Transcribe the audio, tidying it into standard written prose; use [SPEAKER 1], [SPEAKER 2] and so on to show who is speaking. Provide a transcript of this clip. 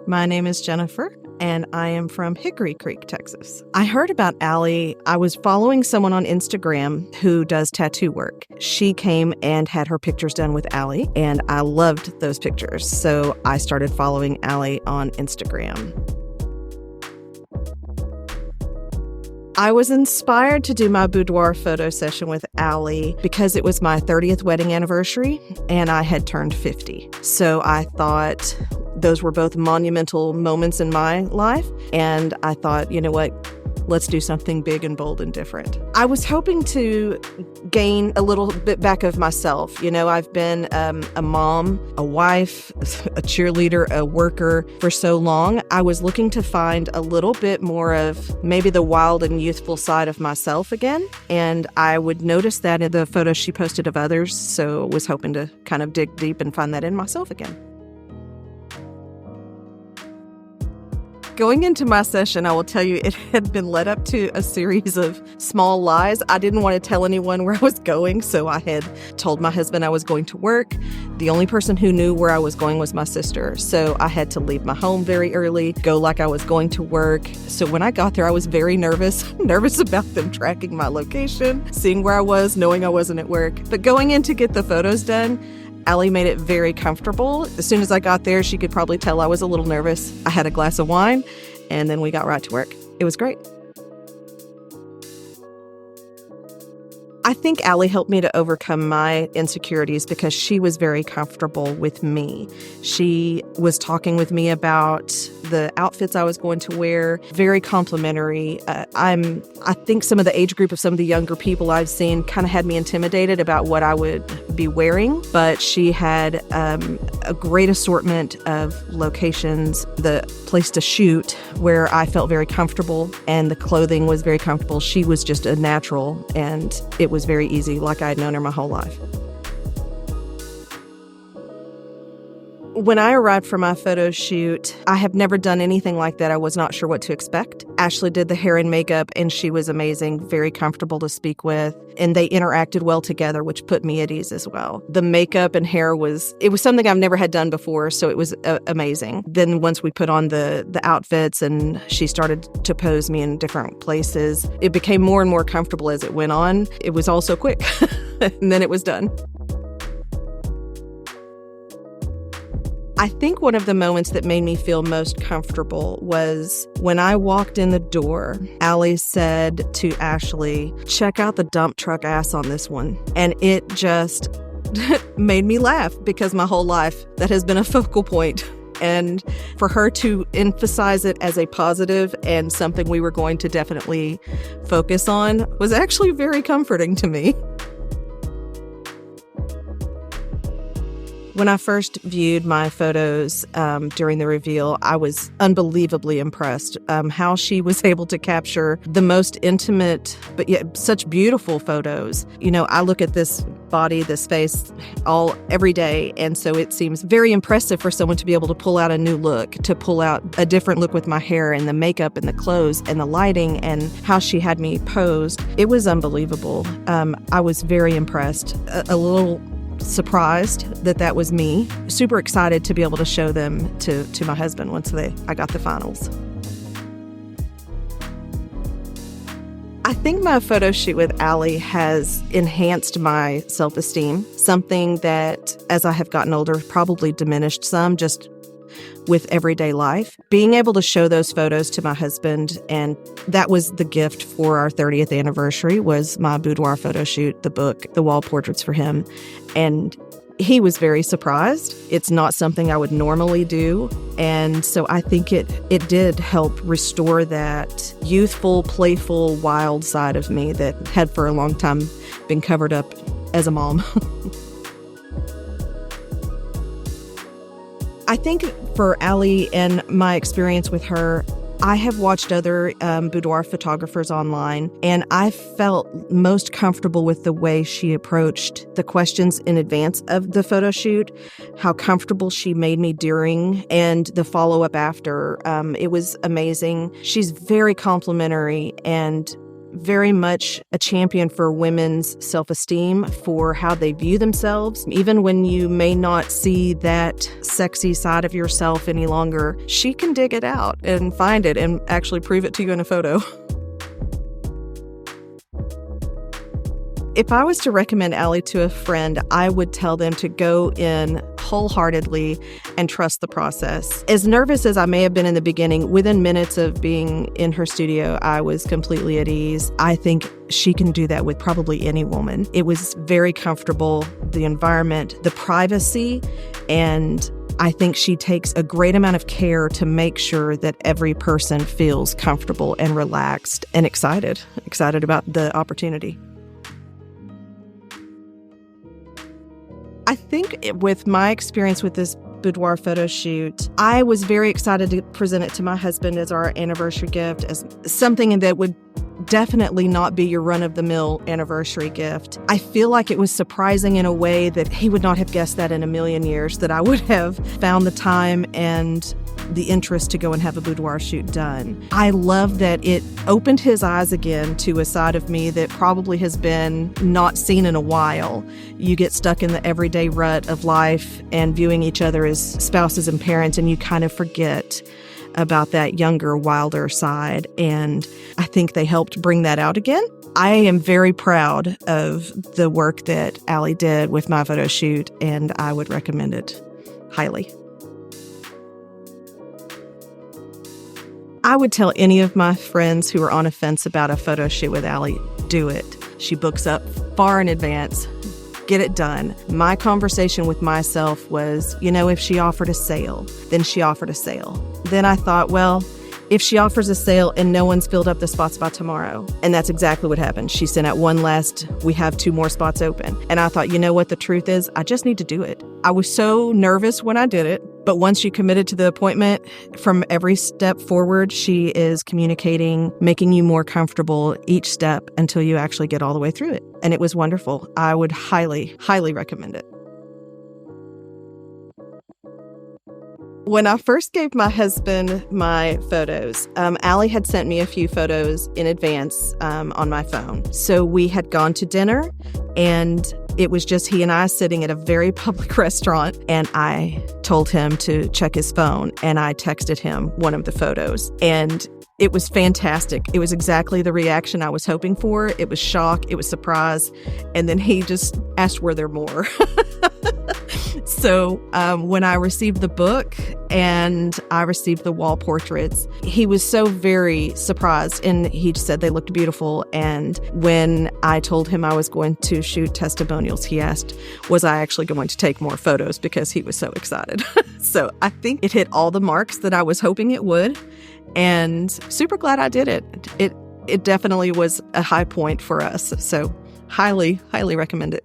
[SPEAKER 1] My name is Jennifer, and I am from Hickory Creek, Texas. I heard about Allie. I was following someone on Instagram who does tattoo work. She came and had her pictures done with Allie, and I loved those pictures. So I started following Allie on Instagram. I was inspired to do my boudoir photo session with Allie because it was my 30th wedding anniversary and I had turned 50. So I thought those were both monumental moments in my life. And I thought, you know what? Let's do something big and bold and different. I was hoping to gain a little bit back of myself. You know, I've been a mom, a wife, a cheerleader, a worker for so long. I was looking to find a little bit more of maybe the wild and youthful side of myself again. And I would notice that in the photos she posted of others. So was hoping to kind of dig deep and find that in myself again. Going into my session, I will tell you it had been led up to a series of small lies. I didn't want to tell anyone where I was going, so I had told my husband I was going to work. The only person who knew where I was going was my sister, so I had to leave my home very early, go like I was going to work. So when I got there, I was very nervous about them tracking my location, seeing where I was, knowing I wasn't at work. But going in to get the photos done, Allie made it very comfortable. As soon as I got there, she could probably tell I was a little nervous. I had a glass of wine, and then we got right to work. It was great. I think Allie helped me to overcome my insecurities because she was very comfortable with me. She was talking with me about the outfits I was going to wear, very complimentary. I think some of the age group of some of the younger people I've seen kind of had me intimidated about what I would be wearing, but she had a great assortment of locations, the place to shoot where I felt very comfortable, and the clothing was very comfortable. She was just a natural, and it was very easy, like I had known her my whole life. When I arrived for my photo shoot, I have never done anything like that. I was not sure what to expect. Ashley did the hair and makeup, and she was amazing, very comfortable to speak with, and they interacted well together, which put me at ease as well. The makeup and hair was something I've never had done before, so it was amazing. Then once we put on the outfits and she started to pose me in different places, it became more and more comfortable as it went on. It was all so quick, and then it was done. I think one of the moments that made me feel most comfortable was when I walked in the door. Allie said to Ashley, "Check out the dump truck ass on this one." And it just made me laugh because my whole life that has been a focal point. And for her to emphasize it as a positive and something we were going to definitely focus on was actually very comforting to me. When I first viewed my photos during the reveal, I was unbelievably impressed how she was able to capture the most intimate, but yet such beautiful photos. You know, I look at this body, this face every day, and so it seems very impressive for someone to be able to pull out a new look, to pull out a different look with my hair and the makeup and the clothes and the lighting and how she had me posed. It was unbelievable. I was very impressed, a little surprised that was me. Super excited to be able to show them to my husband once I got the finals. I think my photo shoot with Allie has enhanced my self-esteem, something that as I have gotten older probably diminished some just with everyday life. Being able to show those photos to my husband, and that was the gift for our 30th anniversary, was my boudoir photo shoot, the book, the wall portraits for him. And he was very surprised. It's not something I would normally do. And so I think it did help restore that youthful, playful, wild side of me that had for a long time been covered up as a mom. I think for Allie and my experience with her, I have watched other boudoir photographers online, and I felt most comfortable with the way she approached the questions in advance of the photo shoot, how comfortable she made me during, and the follow-up after. It was amazing. She's very complimentary, and very much a champion for women's self-esteem, for how they view themselves. Even when you may not see that sexy side of yourself any longer, she can dig it out and find it and actually prove it to you in a photo. If I was to recommend Allie to a friend, I would tell them to go in wholeheartedly and trust the process. As nervous as I may have been in the beginning, within minutes of being in her studio, I was completely at ease. I think she can do that with probably any woman. It was very comfortable, the environment, the privacy, and I think she takes a great amount of care to make sure that every person feels comfortable and relaxed and excited about the opportunity. I think with my experience with this boudoir photo shoot, I was very excited to present it to my husband as our anniversary gift, as something that would definitely not be your run-of-the-mill anniversary gift. I feel like it was surprising in a way that he would not have guessed that in a million years, that I would have found the time and the interest to go and have a boudoir shoot done. I love that it opened his eyes again to a side of me that probably has been not seen in a while. You get stuck in the everyday rut of life and viewing each other as spouses and parents, and you kind of forget about that younger, wilder side. And I think they helped bring that out again. I am very proud of the work that Allie did with my photo shoot, and I would recommend it highly. I would tell any of my friends who are on a fence about a photo shoot with Allie, do it. She books up far in advance. Get it done. My conversation with myself was, if she offered a sale, then she offered a sale. Then I thought, well, if she offers a sale and no one's filled up the spots by tomorrow, and that's exactly what happened. She sent out one last, we have 2 more spots open. And I thought, what the truth is? I just need to do it. I was so nervous when I did it, but once she committed to the appointment, from every step forward, she is communicating, making you more comfortable each step until you actually get all the way through it. And it was wonderful. I would highly, highly recommend it. When I first gave my husband my photos, Allie had sent me a few photos in advance on my phone. So we had gone to dinner, and it was just he and I sitting at a very public restaurant, and I told him to check his phone, and I texted him one of the photos. And it was fantastic. It was exactly the reaction I was hoping for. It was shock, it was surprise, and then he just asked, were there more? So when I received the book and I received the wall portraits, he was so very surprised, and he said they looked beautiful. And when I told him I was going to shoot testimonials, he asked, was I actually going to take more photos, because he was so excited. So I think it hit all the marks that I was hoping it would, and super glad I did it. It definitely was a high point for us. So highly, highly recommend it.